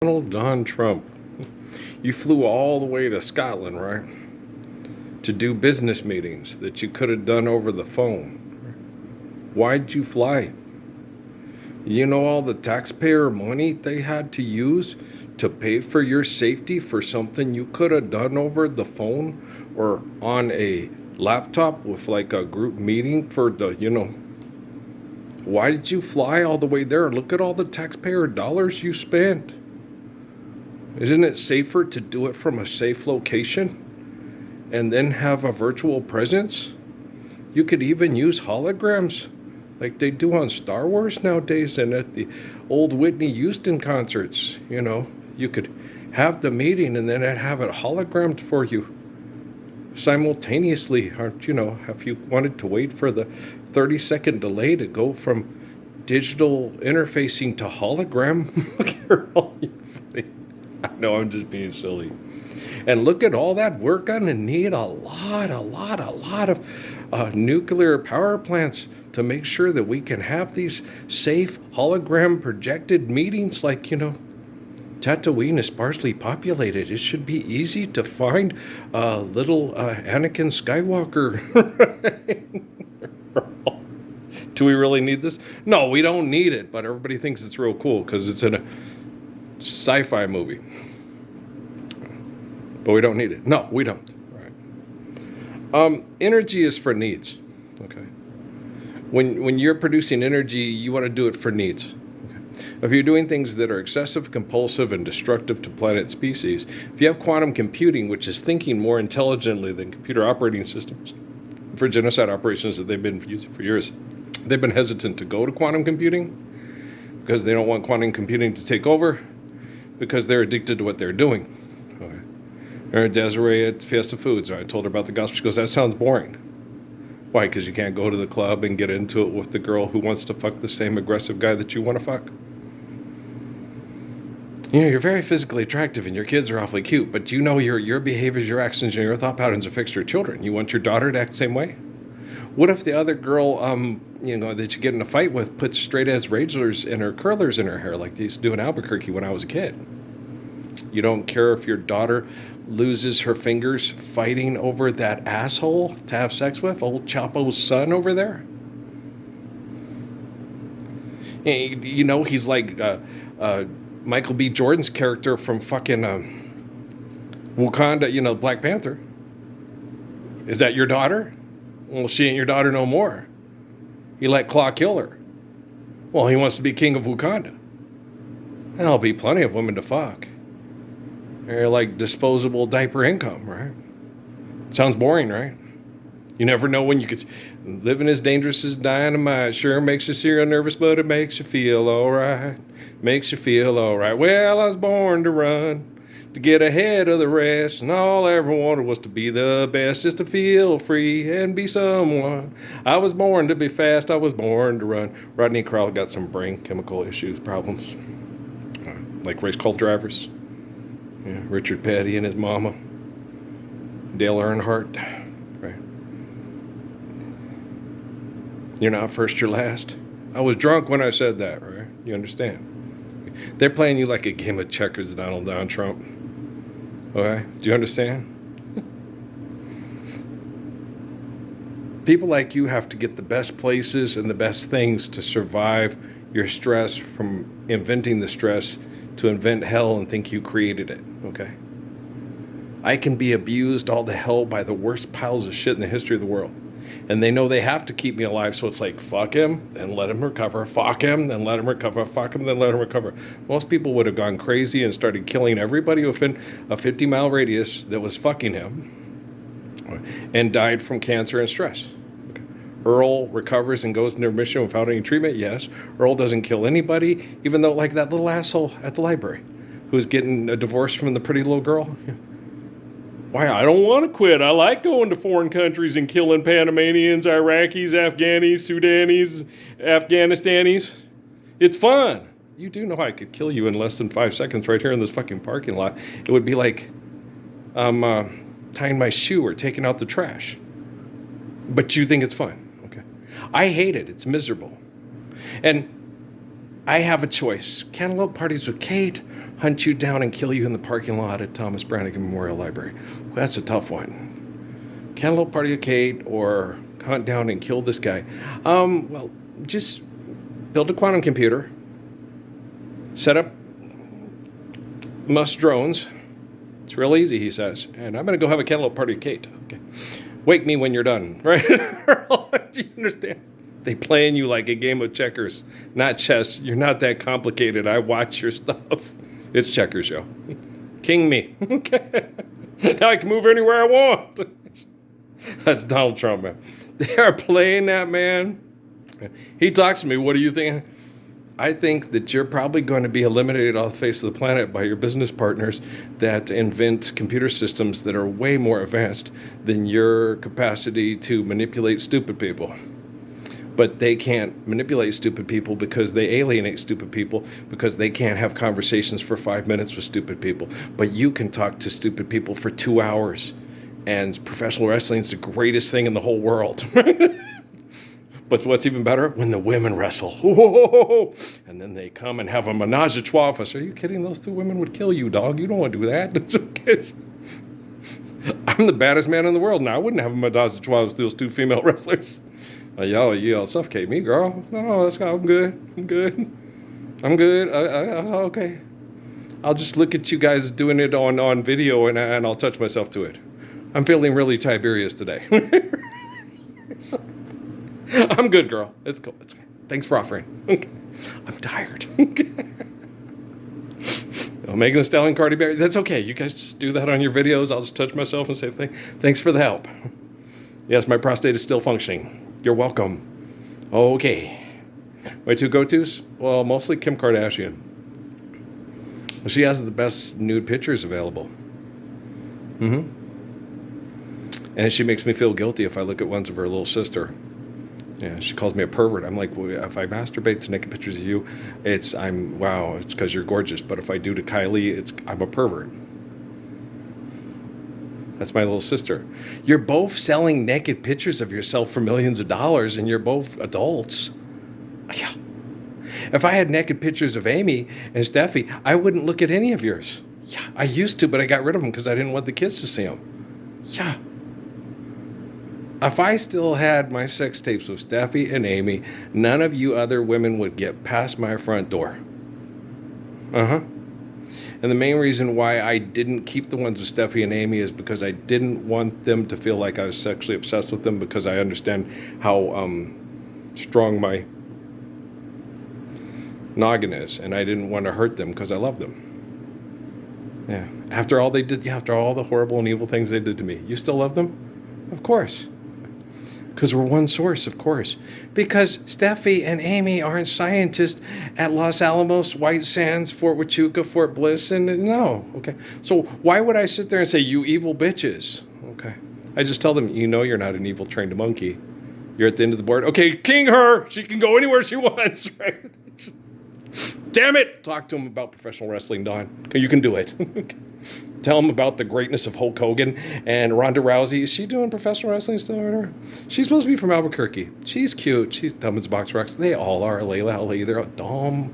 Donald Trump. You flew all the way to Scotland, right? To do business meetings that you could have done over the phone. Why'd you fly? You know all the taxpayer money they had to use to pay for your safety for something you could have done over the phone or on a laptop with like a group meeting for why did you fly all the way there? Look at all the taxpayer dollars you spent. Isn't it safer to do it from a safe location and then have a virtual presence? You could even use holograms like they do on Star Wars nowadays and at the old Whitney Houston concerts. You could have the meeting and then have it hologrammed for you simultaneously. If you wanted to wait for the 30-second delay to go from digital interfacing to hologram. You're all funny. I know I'm just being silly. And look at all that. We're going to need a lot of nuclear power plants to make sure that we can have these safe hologram projected meetings. Tatooine is sparsely populated. It should be easy to find little Anakin Skywalker. Do we really need this? No, we don't need it, but everybody thinks it's real cool because it's in a sci-fi movie. But we don't need it. No, we don't. Right. Energy is for needs. Okay. When you're producing energy, you want to do it for needs. Okay. If you're doing things that are excessive, compulsive, and destructive to planet species, if you have quantum computing, which is thinking more intelligently than computer operating systems, for genocide operations that they've been using for years, they've been hesitant to go to quantum computing because they don't want quantum computing to take over because they're addicted to what they're doing. Okay. Desiree at Fiesta Foods, I told her about the gospel. She goes, that sounds boring. Why? Because you can't go to the club and get into it with the girl who wants to fuck the same aggressive guy that you want to fuck. You're very physically attractive and your kids are awfully cute, but your behaviors, your actions, and your thought patterns affect your children. You want your daughter to act the same way? What if the other girl, that you get in a fight with puts straight-edge razors and her curlers in her hair like they used to do in Albuquerque when I was a kid? You don't care if your daughter loses her fingers fighting over that asshole to have sex with, old Chapo's son over there? He's like Michael B. Jordan's character from fucking Wakanda, Black Panther. Is that your daughter? Well, she ain't your daughter no more. He let Claw kill her. Well, he wants to be king of Wakanda. There'll be plenty of women to fuck. They're like disposable diaper income, right? Sounds boring, right? You never know when you could. Living as dangerous as dynamite. Sure makes you serial nervous, but it makes you feel all right. Makes you feel all right. Well, I was born to run, to get ahead of the rest, and all I ever wanted was to be the best, just to feel free and be someone. I was born to be fast, I was born to run. Rodney Crowell got some brain chemical issues, problems, like race car drivers. Yeah, Richard Petty and his mama, Dale Earnhardt, right? You're not first, you're last. I was drunk when I said that, right? You understand? They're playing you like a game of checkers, Donald Trump. Okay? Do you understand? People like you have to get the best places and the best things to survive your stress, from inventing the stress to invent hell and think you created it, okay? I can be abused all to hell by the worst piles of shit in the history of the world. And they know they have to keep me alive, so it's like, fuck him, then let him recover. Fuck him, then let him recover. Fuck him, then let him recover. Most people would have gone crazy and started killing everybody within a 50-mile radius that was fucking him and died from cancer and stress. Okay. Earl recovers and goes into remission without any treatment? Yes. Earl doesn't kill anybody, even though, like that little asshole at the library who's getting a divorce from the pretty little girl. Yeah. Why, I don't want to quit. I like going to foreign countries and killing Panamanians, Iraqis, Afghanis, Sudanis, Afghanistanis. It's fun. You do know I could kill you in less than 5 seconds right here in this fucking parking lot. It would be like tying my shoe or taking out the trash. But you think it's fun. Okay. I hate it. It's miserable. And I have a choice. Cantaloupe parties with Kate, hunt you down and kill you in the parking lot at Thomas Brannigan Memorial Library. Well, that's a tough one. Cantaloupe party with Kate or hunt down and kill this guy. Well, just build a quantum computer, set up Musk drones. It's real easy, he says. And I'm going to go have a cantaloupe party with Kate. Okay. Wake me when you're done, right? Do you understand? They playing you like a game of checkers, not chess. You're not that complicated. I watch your stuff. It's checkers, yo. King me. Okay. Now I can move anywhere I want. That's Donald Trump, man. They are playing that, man. He talks to me. What do you think? I think that you're probably going to be eliminated off the face of the planet by your business partners that invent computer systems that are way more advanced than your capacity to manipulate stupid people. But they can't manipulate stupid people because they alienate stupid people because they can't have conversations for 5 minutes with stupid people. But you can talk to stupid people for 2 hours. And professional wrestling is the greatest thing in the whole world. But what's even better? When the women wrestle. Whoa! And then they come and have a menage a trois. I say, are you kidding? Those 2 women would kill you, dog. You don't want to do that. It's okay. I'm the baddest man in the world. Now, I wouldn't have a menage a trois with those 2 female wrestlers. Y'all suffocate me, girl. No, I'm good. I'm good. Okay. I'll just look at you guys doing it on video and I'll touch myself to it. I'm feeling really Tiberius today. I'm good, girl. It's cool. It's okay. Thanks for offering. Okay. I'm tired. Megan Thee Stallion, Cardi B. That's okay. You guys just do that on your videos. I'll just touch myself and say thanks for the help. Yes, my prostate is still functioning. You're welcome. Okay. My 2 go-tos? Well, mostly Kim Kardashian. She has the best nude pictures available. And she makes me feel guilty if I look at ones of her little sister. Yeah, she calls me a pervert. I'm like, well, if I masturbate to naked pictures of you, it's because you're gorgeous. But if I do to Kylie, I'm a pervert. That's my little sister. You're both selling naked pictures of yourself for millions of dollars, and you're both adults. Yeah. If I had naked pictures of Amy and Steffi, I wouldn't look at any of yours. Yeah, I used to, but I got rid of them because I didn't want the kids to see them. Yeah. If I still had my sex tapes with Steffi and Amy, none of you other women would get past my front door. And the main reason why I didn't keep the ones with Steffi and Amy is because I didn't want them to feel like I was sexually obsessed with them because I understand how strong my noggin is. And I didn't want to hurt them because I love them. Yeah. After all they did, after all the horrible and evil things they did to me, you still love them? Of course. Because we're one source, of course. Because Steffi and Amy aren't scientists at Los Alamos, White Sands, Fort Huachuca, Fort Bliss, and no. Okay. So why would I sit there and say, you evil bitches? Okay. I just tell them, you're not an evil trained monkey. You're at the end of the board. Okay, king her. She can go anywhere she wants, right? Damn it. Talk to them about professional wrestling, Don. You can do it. Tell them about the greatness of Hulk Hogan and Ronda Rousey. Is she doing professional wrestling still? Or she's supposed to be from Albuquerque. She's cute. She's dumb as box rocks. They all are. Layla Ali. They're all dumb.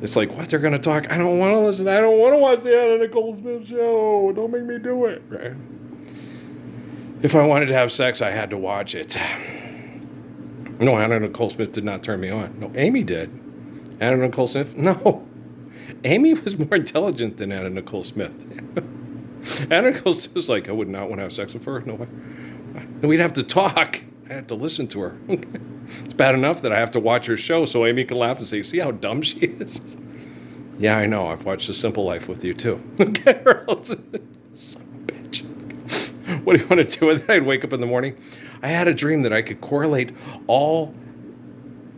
It's like, what? They're going to talk? I don't want to listen. I don't want to watch the Anna Nicole Smith show. Don't make me do it. Right? If I wanted to have sex, I had to watch it. No, Anna Nicole Smith did not turn me on. No, Amy did. Anna Nicole Smith? No. Amy was more intelligent than Anna Nicole Smith. Anna Nicole Smith was like, I would not want to have sex with her. No way. And we'd have to talk. I have to listen to her. It's bad enough that I have to watch her show so Amy can laugh and say, see how dumb she is? Yeah, I know. I've watched The Simple Life with you, too. Okay, son of a bitch. What do you want to do with it? I'd wake up in the morning. I had a dream that I could correlate all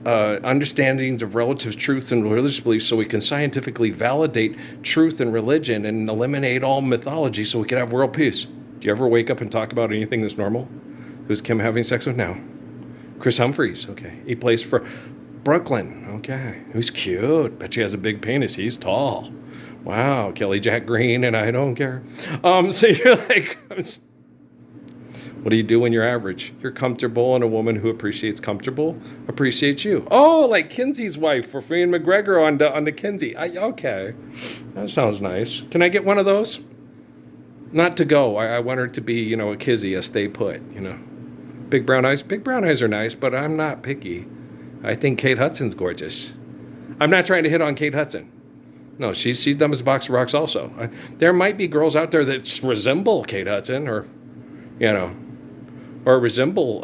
understandings of relative truth and religious beliefs so we can scientifically validate truth and religion and eliminate all mythology so we can have world peace. Do you ever wake up and talk about anything that's normal? Who's Kim having sex with now? Chris Humphries. Okay. He plays for Brooklyn. Okay. Who's cute. Bet she has a big penis. He's tall. Wow. Kelly Jack Green and I don't care. So you're like, What do you do when you're average? You're comfortable, and a woman who appreciates comfortable appreciates you. Oh, like Kinsey's wife for Ian McGregor on the Kinsey. Okay, that sounds nice. Can I get one of those? Not to go. I want her to be, a kizzy, a stay put. Big brown eyes. Big brown eyes are nice, but I'm not picky. I think Kate Hudson's gorgeous. I'm not trying to hit on Kate Hudson. No, she's dumb as a box of rocks. Also, there might be girls out there that resemble Kate Hudson, or resemble,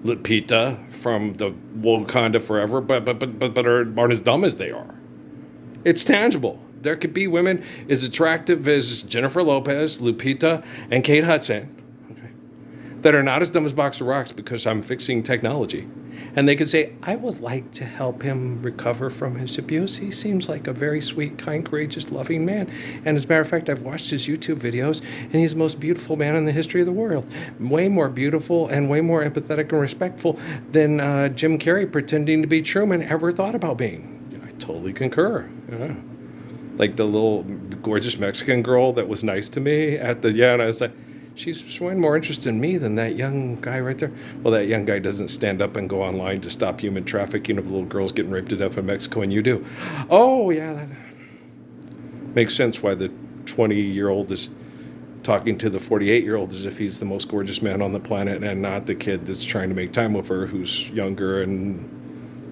Lupita from the Wakanda Forever, but aren't as dumb as they are. It's tangible. There could be women as attractive as Jennifer Lopez, Lupita, and Kate Hudson, okay, that are not as dumb as box of rocks because I'm fixing technology. And they could say, I would like to help him recover from his abuse. He seems like a very sweet, kind, courageous, loving man. And as a matter of fact, I've watched his YouTube videos, and he's the most beautiful man in the history of the world. Way more beautiful and way more empathetic and respectful than Jim Carrey pretending to be Truman ever thought about being. I totally concur. Yeah. Like the little gorgeous Mexican girl that was nice to me and I was like, she's showing more interest in me than that young guy right there. Well, that young guy doesn't stand up and go online to stop human trafficking of little girls getting raped to death in Mexico, and you do. Oh, yeah, that makes sense why the 20-year-old is talking to the 48-year-old as if he's the most gorgeous man on the planet and not the kid that's trying to make time with her, who's younger and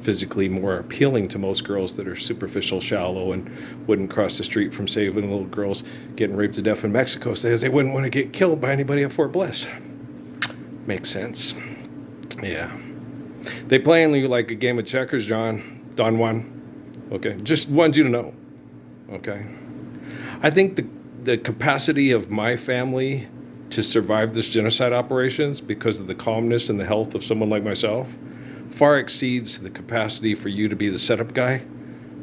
physically more appealing to most girls that are superficial, shallow, and wouldn't cross the street from saving little girls getting raped to death in Mexico, says they wouldn't want to get killed by anybody at Fort Bliss. Makes sense. Yeah. They playing you like a game of checkers, Don Juan. Okay. Just wanted you to know. Okay. I think the capacity of my family to survive this genocide operations because of the calmness and the health of someone like myself far exceeds the capacity for you to be the setup guy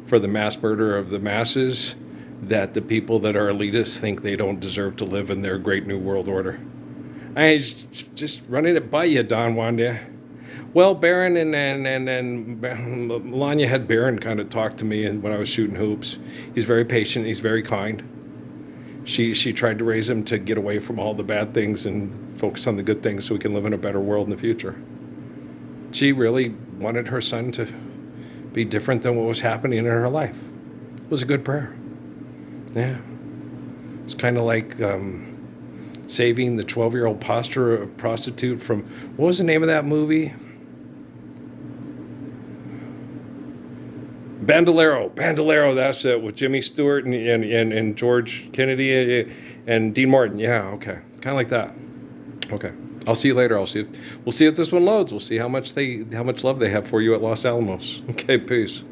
for the mass murder of the masses that the people that are elitists think they don't deserve to live in their great new world order. I just running it by you, Don Juan. Yeah. Well, Barron and Melania had Barron kind of talk to me when I was shooting hoops. He's very patient. He's very kind. She tried to raise him to get away from all the bad things and focus on the good things so we can live in a better world in the future. She really wanted her son to be different than what was happening in her life. It was a good prayer. Yeah. It's kind of like saving the 12-year-old prostitute from, what was the name of that movie? Bandolero, that's it, with Jimmy Stewart and George Kennedy and Dean Martin. Yeah, okay. Kind of like that. Okay. I'll see you later. We'll see if this one loads. We'll see how much love they have for you at Los Alamos. Okay, peace.